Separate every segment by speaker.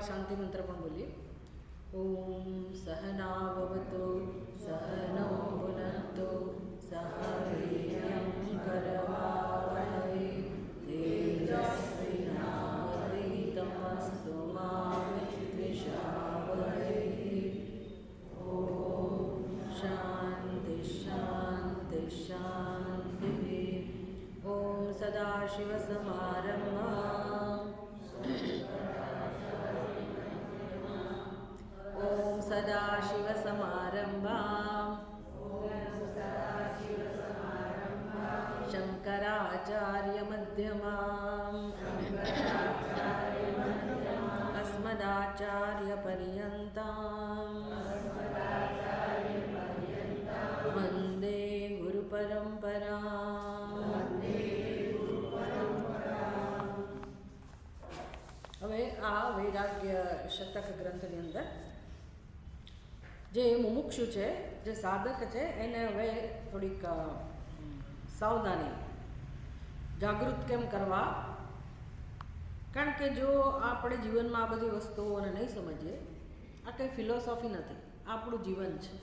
Speaker 1: શાંતિ મંત્ર પણ બોલીએ. ઓમ સહનાવવતુ સહનૌ ભુનક્તુ સહ વીર્યં કરવાવહૈ તેજસ્વિનાવધીતમસ્તુ મા વિદ્વિષાવહૈ. ઓમ શાંતિ શાંતિ શાંતિ. ઓમ સદાશિવસમારંભાં ઓમ સદાશિવસમારંભાં શંકરાચાર્યમધ્યમાં અસ્મદાચાર્યપર્યન્તાં વંદે ગુરુપરંપરાં. હવે આ વૈરાગ્ય શતક ગ્રંથની અંદર જે મુમુક્ષુ છે, જે સાધક છે, એને હવે થોડીક સાવધાની જાગૃત કેમ કરવા. કારણ કે જો આપણે જીવનમાં આ બધી વસ્તુઓને નહીં સમજીએ, આ કંઈ ફિલોસોફી નથી, આપણું જીવન છે.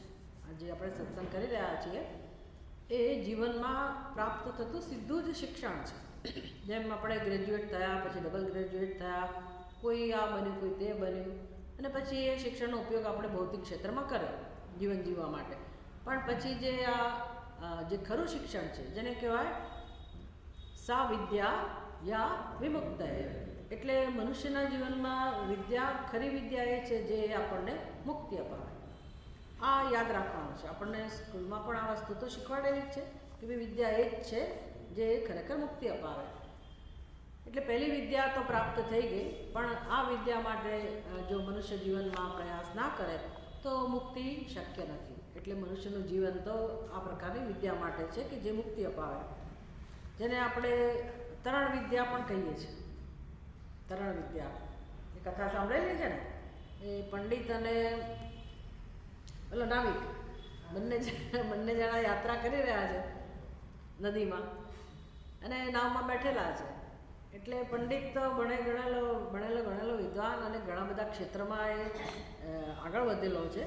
Speaker 1: આજે આપણે સત્સંગ કરી રહ્યા છીએ એ જીવનમાં પ્રાપ્ત થતું સીધું જ શિક્ષણ છે. જેમ આપણે ગ્રેજ્યુએટ થયા, પછી ડબલ ગ્રેજ્યુએટ થયા, કોઈ આ બન્યું, કોઈ તે બન્યું, અને પછી એ શિક્ષણનો ઉપયોગ આપણે ભૌતિક ક્ષેત્રમાં કરે જીવન જીવવા માટે. પણ પછી જે જે ખરું શિક્ષણ છે, જેને કહેવાય સા વિદ્યા યા વિમુક્ત, એટલે મનુષ્યના જીવનમાં વિદ્યા, ખરી વિદ્યા એ છે જે આપણને મુક્તિ અપાવે. આ યાદ રાખવાનું છે. આપણને સ્કૂલમાં પણ આ વસ્તુ તો શીખવાડેલી જ છે કે ભાઈ વિદ્યા એ જ છે જે ખરેખર મુક્તિ અપાવે. એટલે પહેલી વિદ્યા તો પ્રાપ્ત થઈ ગઈ, પણ આ વિદ્યા માટે જો મનુષ્ય જીવનમાં પ્રયાસ ના કરે તો મુક્તિ શક્ય નથી. એટલે મનુષ્યનું જીવન તો આ પ્રકારની વિદ્યા માટે છે કે જે મુક્તિ અપાવે, જેને આપણે તરણ વિદ્યા પણ કહીએ છીએ. તરણ વિદ્યા એ કથા સાંભળેલી છે ને, એ પંડિત અને પેલો નાવિક બંને જણા યાત્રા કરી રહ્યા છે નદીમાં, અને નાવમાં બેઠેલા છે. એટલે પંડિત તો ભણેલો વિદ્વાન અને ઘણા બધા ક્ષેત્રમાં એ આગળ વધેલો છે.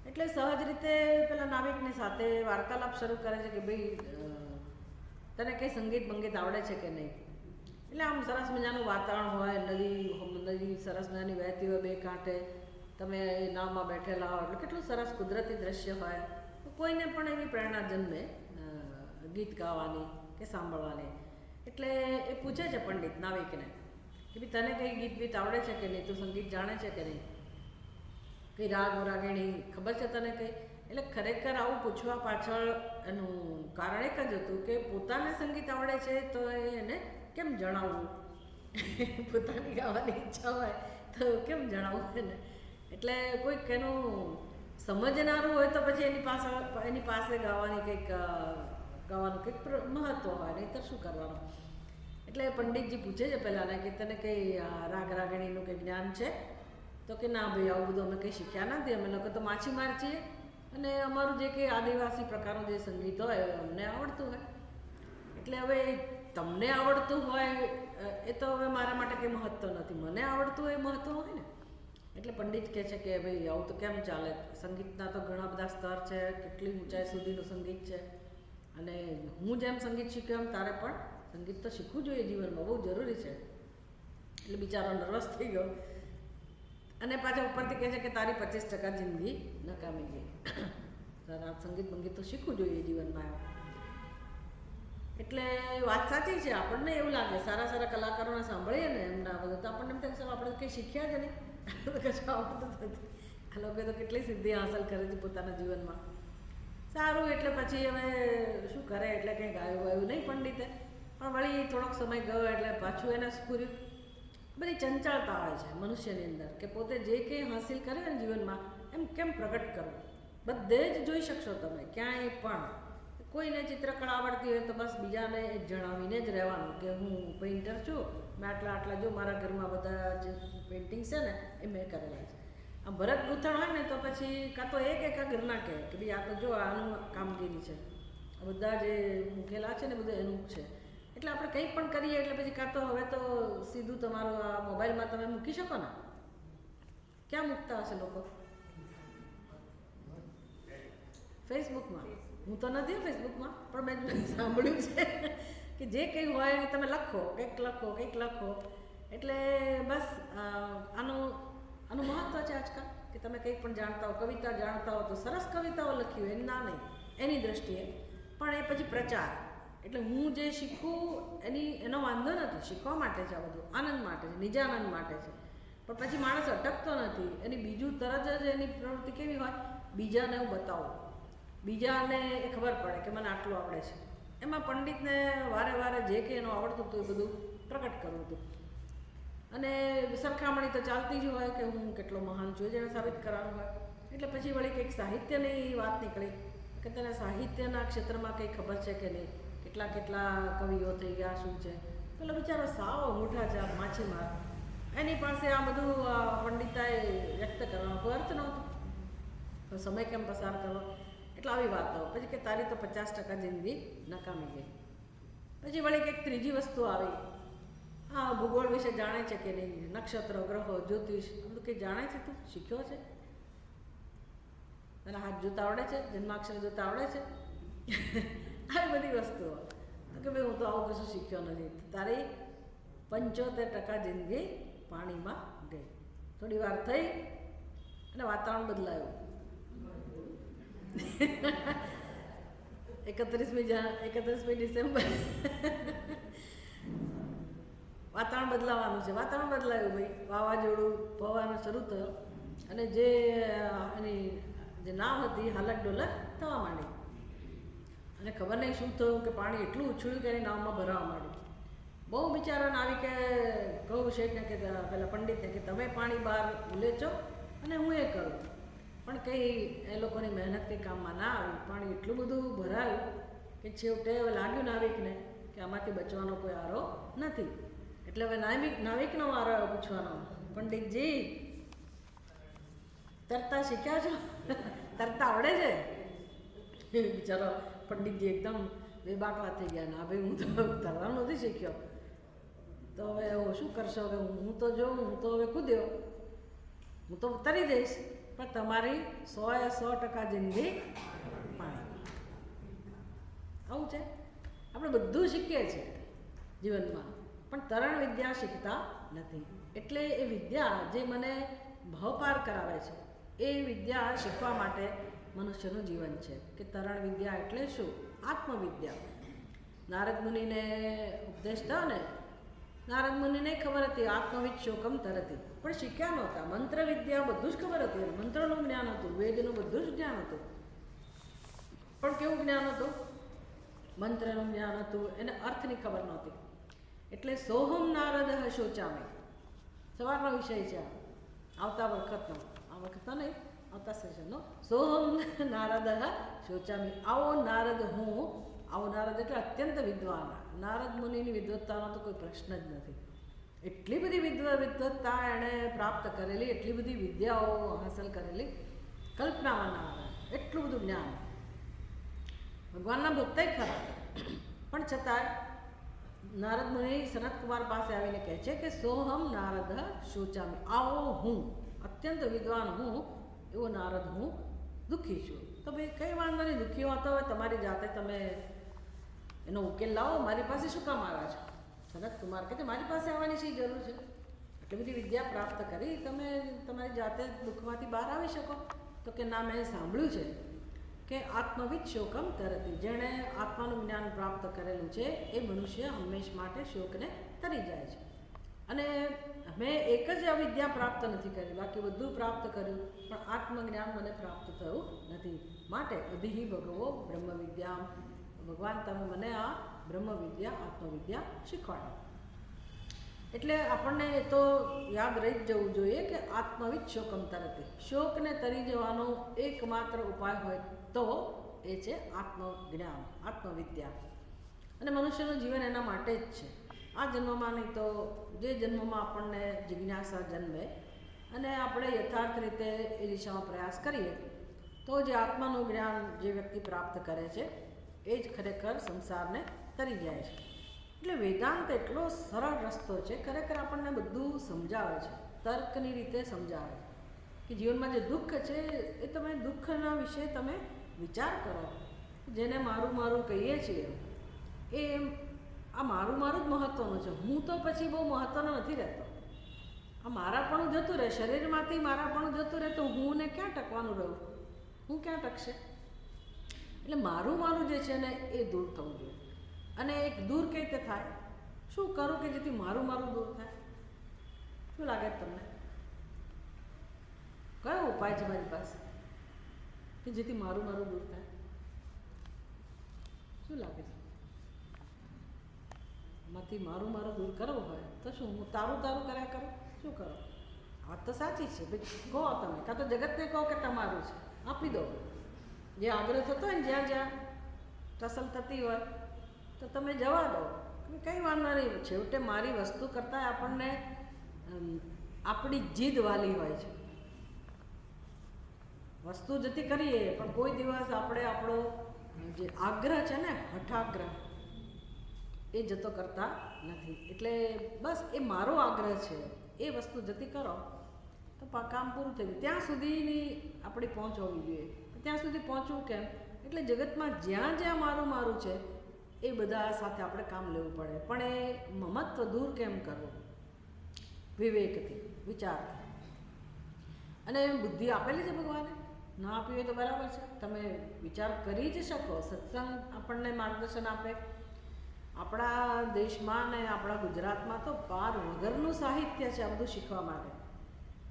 Speaker 1: એટલે સહજ રીતે પેલા નાવિકની સાથે વાર્તાલાપ શરૂ કરે છે કે ભાઈ તને કંઈ સંગીત બંગીત આવડે છે કે નહીં. એટલે આમ સરસ મજાનું વાતાવરણ હોય, નદી સરસ મજાની વહેતી હોય બે કાંઠે, તમે એ નાવમાં બેઠેલા હો, એટલે કેટલું સરસ કુદરતી દ્રશ્ય હોય. તો કોઈને પણ એવી પ્રેરણા જન્મે ગીત ગાવાની કે સાંભળવાની. એટલે એ પૂછે છે પંડિત નાવિકને કે ભાઈ તને કંઈ ગીત બીત આવડે છે કે નહીં, તું સંગીત જાણે છે કે નહીં, કંઈ રાગ રાગીણી ખબર છે તને કંઈ. એટલે ખરેખર આવું પૂછવા પાછળ એનું કારણ એક જ હતું કે પોતાને સંગીત આવડે છે તો એને કેમ જણાવવું. પોતાની ગાવાની ઈચ્છા હોય તો કેમ જણાવવું એને. એટલે કોઈક એનું સમજનારું હોય તો પછી એની પાસે ગાવાનું કંઈક મહત્ત્વ હોય, નહીં તો શું કરવાનું. એટલે પંડિતજી પૂછે છે પહેલાંને કે તને કંઈ રાગ રાગણીનું કંઈ જ્ઞાન છે. તો કે ના ભાઈ, આવું બધું અમે કંઈ શીખ્યા નથી, અમે લોકો તો માછીમાર છીએ, અને અમારું જે કંઈ આદિવાસી પ્રકારનું જે સંગીત હોય અમને આવડતું હોય. એટલે હવે તમને આવડતું હોય એ તો હવે મારા માટે કંઈ મહત્ત્વ નથી, મને આવડતું હોય એ મહત્ત્વ હોય ને. એટલે પંડિત કહે છે કે ભાઈ આવું તો કેમ ચાલે, સંગીતના તો ઘણા બધા સ્તર છે, કેટલી ઊંચાઈ સુધીનું સંગીત છે, અને હું જેમ સંગીત શીખ્યો એમ તારે પણ સંગીત તો શીખવું જોઈએ જીવનમાં, બહુ જરૂરી છે. એટલે બિચારો નર્વસ થઈ ગયો, અને પાછા ઉપરથી કહે છે કે તારી 25% જિંદગી નકામી ગઈ. તારા સંગીત બંગીત તો શીખવું જોઈએ જીવનમાં. એટલે વાત સાચી છે. આપણને એવું લાગે સારા સારા કલાકારોને સાંભળીએ ને એમના બધું, તો આપણને એમ થાય કે આપણે કંઈ શીખ્યા જ નહીં, કશું આવડતું નથી. આ લોકો તો કેટલી સિદ્ધિ હાંસલ કરે છે પોતાના જીવનમાં. સારું, એટલે પછી હવે શું કરે, એટલે કંઈ ગાયું વાયું નહીં પંડિતે. પણ વળી થોડોક સમય ગયો એટલે પાછું એને સ્ફૂર્યું. બધી ચંચળતા હોય છે મનુષ્યની અંદર કે પોતે જે કંઈ હાંસિલ કરે ને જીવનમાં એમ કેમ પ્રગટ કરવું. બધે જ જોઈ શકશો તમે ક્યાંય પણ. કોઈને ચિત્રકળા આવડતી હોય તો બસ બીજાને જણાવીને જ રહેવાનું કે હું પેઇન્ટર છું, મેં આટલા જો મારા ઘરમાં બધા જે પેઇન્ટિંગ છે ને એ મેં કરેલા છે. આમ ભરત ગૂંથણ હોય ને તો પછી કાં તો એક ઘરના કહે કે ભાઈ આ તો જો આનું કામગીરી છે, બધા જે મૂકેલા છે ને બધું એનું છે. એટલે આપણે કંઈ પણ કરીએ એટલે પછી કાં તો હવે તો સીધું તમારું આ મોબાઈલમાં તમે મૂકી શકો ને, ક્યાં મૂકતા હશે લોકો? ફેસબુકમાં. હું તો નથી ફેસબુકમાં, પણ મેં સાંભળ્યું છે કે જે કંઈ હોય તમે લખો, કંઈક લખો. એટલે બસ આનું મહત્ત્વ છે આજકાલ કે તમે કંઈક પણ જાણતા હો, કવિતા જાણતા હો તો સરસ કવિતાઓ લખી હોય ના નહીં એની દ્રષ્ટિએ, પણ એ પછી પ્રચાર. એટલે હું જે શીખું એનો વાંધો નથી, શીખવા માટે છે આ બધું, આનંદ માટે છે, નિજાનંદ માટે છે. પણ પછી માણસ અટકતો નથી, એની બીજું તરત જ એની પ્રવૃત્તિ કેવી હોય, બીજાને હું બતાવું, બીજાને એ ખબર પડે કે મને આટલું આવડે છે. એમાં પંડિતને વારે વારે જે કંઈ એનું આવડતું હતું એ બધું પ્રકટ કરવું હતું. અને સરખામણી તો ચાલતી જ હોય કે હું કેટલો મહાન છું, જેને સાબિત કરવાનું હોય. એટલે પછી વળી કંઈક સાહિત્યની વાત નીકળી કે તને સાહિત્યના ક્ષેત્રમાં કંઈ ખબર છે કે નહીં, કેટલા કવિઓ થઈ ગયા, શું છે. પેલો બિચારો સાવ મોટા છે માછીમાર, એની પાસે આ બધું પંડિતાએ વ્યક્ત કરવાનો કોઈ અર્થ નહોતો, તો સમય કેમ પસાર કરવો. એટલે આવી વાતો. પછી કે તારી તો 50% જિંદગી નકામી ગઈ. પછી વળી કંઈક ત્રીજી વસ્તુ આવી, હા ભૂગોળ વિશે જાણે છે કે નહીં, નક્ષત્ર, ગ્રહો, જ્યોતિષ, બધું કંઈ જાણે છે, તું શીખ્યો છે, તને હાથ જોતા આવડે છે, જન્માક્ષર જોતા આવડે છે, આવી બધી વસ્તુઓ. કે ભાઈ હું તો આવું કશું શીખ્યો નથી. તારી 75% જિંદગી પાણીમાં ગઈ. થોડી વાર થઈ અને વાતાવરણ બદલાયું. 31મી ડિસેમ્બર વાતાવરણ બદલાવાનું છે. વાતાવરણ બદલાયું ભાઈ, વાવાઝોડું, પવન શરૂ થયો અને એની જે નાવ હતી હાલક ડોલક થવા માંડી. અને ખબર નહીં શું થયું કે પાણી એટલું ઉછળ્યું કે એની નાવમાં ભરાવા માંડ્યું. બહુ બિચારાને આવી કે કહું શેઠને કે પેલા પંડિતને કે તમે પાણી બહાર ઉલેચો અને હું એ કરું. પણ કંઈ એ લોકોની મહેનત કંઈ કામમાં ના આવી. પાણી એટલું બધું ભરાયું કે છેવટે લાગ્યું નાવિકને કે આમાંથી બચવાનો કોઈ આરો નથી. એટલે હવે નાવિકનો વારો આવ્યો પૂછવાનો, પંડિતજી તરતા શીખ્યા છો? તરતા આવડે છે? બિચારો પંડિતજી એકદમ બેબાકલા થઈ ગયા. ના ભાઈ, હું તો તરવાનું નથી શીખ્યો. તો હવે હું શું કરશો? કે હું તો હવે કૂદ્યો, હું તો તરી દઈશ, પણ તમારી 100% જિંદગી પાણી. આવું છે. આપણે બધું શીખીએ છીએ જીવનમાં, પણ તરણ વિદ્યા શીખતા નથી. એટલે એ વિદ્યા જે મને ભાવપાર કરાવે છે, એ વિદ્યા શીખવા માટે મનુષ્યનું જીવન છે. કે તરણ વિદ્યા એટલે શું? આત્મવિદ્યા. નારદ મુનિને ઉપદેશ થયો ને, નારદ મુનિને ખબર હતી આત્મવિદ શોકમ તરતી, પણ શીખ્યા નહોતા. મંત્ર વિદ્યા બધું જ ખબર હતી, મંત્રનું જ્ઞાન હતું, વેદનું બધું જ જ્ઞાન હતું, પણ કેવું જ્ઞાન હતું? મંત્રનું જ્ઞાન હતું, એને અર્થની ખબર નહોતી. એટલે સોહમ નારદ શોચામી, સવારનો વિષય છે આવતા વખતનો, આ વખતનો નહીં, આવતા સેશનનો. સોહમ નારદ શોચામી, આવો નારદ હું. આવો નારદ એટલે અત્યંત વિદ્વાન. નારદ મુનિની વિદ્વત્તાનો તો કોઈ પ્રશ્ન જ નથી. એટલી બધી વિદ્વત્તા એણે પ્રાપ્ત કરેલી, એટલી બધી વિદ્યાઓ હાંસલ કરેલી, કલ્પનામાં ના આવે એટલું બધું જ્ઞાન. ભગવાનના ભક્તય ખરા, પણ છતાંય નારદ મુનિ સનત કુમાર પાસે આવીને કહે છે કે સોહમ નારદ શોચામી, આવો હું, અત્યંત વિદ્વાન હું, એવો નારદ હું દુઃખી છું. તો ભાઈ કંઈ વાંધો નહીં, દુઃખી હોતો હોય તમારી જાતે તમે એનો ઉકેલ લાવો, મારી પાસે શું કામ આવ્યા છો? સનત કુમાર કહે છે મારી પાસે આવવાની શી જરૂર છે? એટલી બધી વિદ્યા પ્રાપ્ત કરી તમે તમારી જાતે દુઃખમાંથી બહાર આવી શકો? તો કે ના, મેં સાંભળ્યું છે કે આત્મવિદ શોકમ તરતી, જેણે આત્માનું જ્ઞાન પ્રાપ્ત કરેલું છે એ મનુષ્ય હંમેશ માટે શોકને તરી જાય છે. અને મેં એક જ અવિદ્યા પ્રાપ્ત નથી કરી, બાકી બધું પ્રાપ્ત કર્યું, પણ આત્મજ્ઞાન મને પ્રાપ્ત થયું નથી. માટે અધિ ભગવો બ્રહ્મ વિદ્યા, ભગવાન તમે મને આ બ્રહ્મ વિદ્યા, આત્મવિદ્યા શીખવાડો. એટલે આપણને એ તો યાદ રહી જ જવું જોઈએ કે આત્મવિદ શોકમ તરતી, શોકને તરી જવાનો એકમાત્ર ઉપાય હોય તો એ છે આત્મજ્ઞાન, આત્મવિદ્યા. અને મનુષ્યનું જીવન એના માટે જ છે. આ જન્મમાં નહીં તો જે જન્મમાં આપણને જિજ્ઞાસા જન્મે અને આપણે યથાર્થ રીતે એ દિશામાં પ્રયાસ કરીએ તો જે આત્માનું જ્ઞાન જે વ્યક્તિ પ્રાપ્ત કરે છે એ જ ખરેખર સંસારને તરી જાય છે. એટલે વેદાંત એટલો સરળ રસ્તો છે, ખરેખર આપણને બધું સમજાવે છે, તર્કની રીતે સમજાવે. કે જીવનમાં જે દુઃખ છે એ તમે દુઃખના વિશે તમે વિચાર કરો. જેને મારું મારું કહીએ છીએ એ આ મારું મારું જ મહત્ત્વનું છે. હું તો પછી બહુ મહત્ત્વનો નથી રહેતો. આ મારાપણું જતું રહે, શરીરમાંથી મારાપણું જતું રહે તો હું ને ક્યાં ટકવાનું રહું? હું ક્યાં ટકશે? એટલે મારું મારું જે છે ને એ દૂર થવું જોઈએ. અને એક દૂર કઈ રીતે થાય? શું કરું કે જેથી મારું મારું દૂર થાય? શું લાગે તમને? કયો ઉપાય છે મારી પાસે કે જેથી મારું મારું દૂર થાય? શું લાગે છે? માંથી મારું મારું દૂર કરવું હોય તો શું હું તારું તારું કર્યા કરું? શું કરો? વાત તો સાચી છે ભાઈ. કહો તમે, કાં તો જગતને કહો કે તમારું છે, આપી દો. જે આગ્રહ થતો હોય ને જ્યાં જ્યાં ટસલ થતી હોય તો તમે જવા દો, કંઈ વાંધો નહીં. છેવટે મારી વસ્તુ કરતાં આપણને આપણી જીદ વાલી હોય છે. વસ્તુ જતી કરીએ પણ કોઈ દિવસ આપણે આપણો જે આગ્રહ છે ને, હઠાગ્રહ, એ જતો કરતા નથી. એટલે બસ એ મારો આગ્રહ છે, એ વસ્તુ જતી કરો તો કામ પૂરું થઈ ગયું. ત્યાં સુધીની આપણી પહોંચ હોવી જોઈએ. ત્યાં સુધી પહોંચવું કેમ? એટલે જગતમાં જ્યાં જ્યાં મારું મારું છે એ બધા સાથે આપણે કામ લેવું પડે. પણ એ મમત્વ દૂર કેમ કરવું? વિવેકથી, વિચારથી. અને બુદ્ધિ આપેલી છે ભગવાને, ના આપી હોય તો બરાબર છે, તમે વિચાર કરી જ શકો. સત્સંગ આપણને માર્ગદર્શન આપે. આપણા દેશમાં ને આપણા ગુજરાતમાં તો પાર વગરનું સાહિત્ય છે આ બધું શીખવા માટે.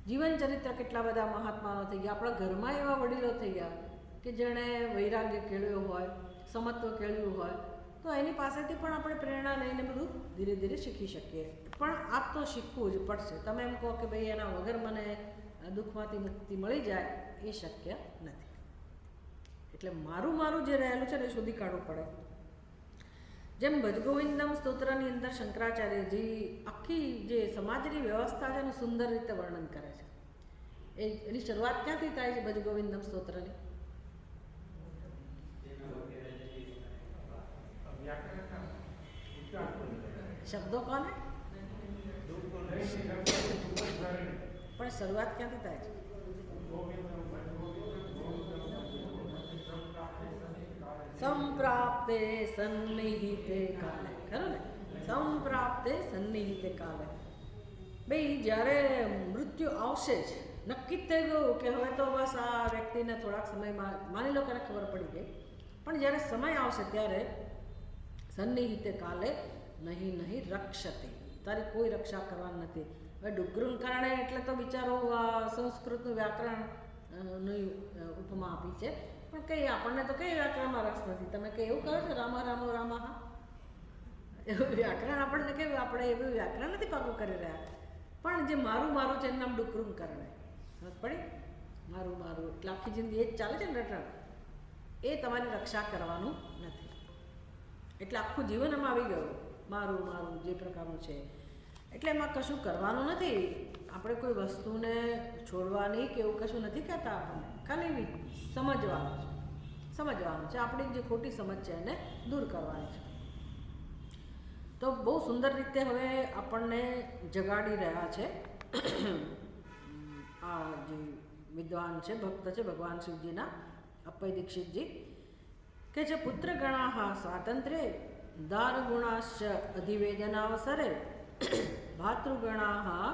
Speaker 1: જીવન ચરિત્ર કેટલા બધા મહાત્માઓ થઈ ગયા. આપણા ઘરમાં એવા વડીલો થઈ ગયા કે જેણે વૈરાગ્ય કેળવ્યો હોય, સમત્વ કેળવ્યું હોય, તો એની પાસેથી પણ આપણે પ્રેરણા લઈને બધું ધીરે ધીરે શીખી શકીએ. પણ આ તો શીખવું જ પડશે. તમે એમ કહો કે ભાઈ એના વગર મને દુઃખમાંથી મુક્તિ મળી જાય, એ શક્ય નથી. એટલે મારું મારું જે રહેલું છે ને એ શોધી કાઢવું પડે. જેમ ભજગોવિંદમ સ્તોત્રની અંદર શંકરાચાર્યજી આખી જે સમાજની વ્યવસ્થા છે એનું સુંદર રીતે વર્ણન કરે છે. એની શરૂઆત ક્યાંથી થાય છે ભજગોવિંદમ સ્તોત્રની? શબ્દો કોને? પણ શરૂઆત ક્યાંથી થાય છે? સંપ્રાપ્તે સન્નિહિતે કાલે. ખરું ને? સંપ્રાપ્તે સન્નિહિતે કાલે. ભાઈ જ્યારે મૃત્યુ આવશે જ, નક્કી થઈ ગયું કે હવે તો બસ આ વ્યક્તિને થોડાક સમયમાં માની લો કે ખબર પડી ગઈ, પણ જ્યારે સમય આવશે ત્યારે સન્નિહિતે કાલે નહીં નહીં રક્ષતે, તારી કોઈ રક્ષા કરવાની નથી. હવે ડુગ્રુન કારણે એટલે તો બિચારો સંસ્કૃતનું વ્યાકરણની ઉપમા આપી છે. પણ કંઈ આપણને તો કંઈ વ્યાકરણમાં રસ નથી. તમે કંઈ એવું કરો છો રામા રામો રામા? હા, એવું વ્યાકરણ આપણને કેવું, આપણે એવું વ્યાકરણ નથી પાકું કરી રહ્યા. પણ જે મારું મારું છે એનું નામ ડુકરું કરણે. સમજ પડી? મારું મારું એટલે આખી જિંદગી એ જ ચાલે છે ને રટણ. એ તમારી રક્ષા કરવાનું નથી. એટલે આખું જીવન એમાં આવી ગયું, મારું મારું જે પ્રકારનું છે. એટલે એમાં કશું કરવાનું નથી. આપણે કોઈ વસ્તુને છોડવાની કે એવું કશું નથી કહેતા. આપણને ખાલી સમજવાનું છે. સમજવાનું છે. આપણી જે ખોટી સમજ છે એને દૂર કરવાની છે. તો બહુ સુંદર રીતે હવે આપણને જગાડી રહ્યા છે આ જે વિદ્વાન છે, ભક્ત છે ભગવાન શિવજીના, અપય દીક્ષિતજી, કે જે પુત્રગણા સ્વાતંત્ર્ય દારગુણાશ્ચ અધિવેદનાવસરે ભાતૃગણા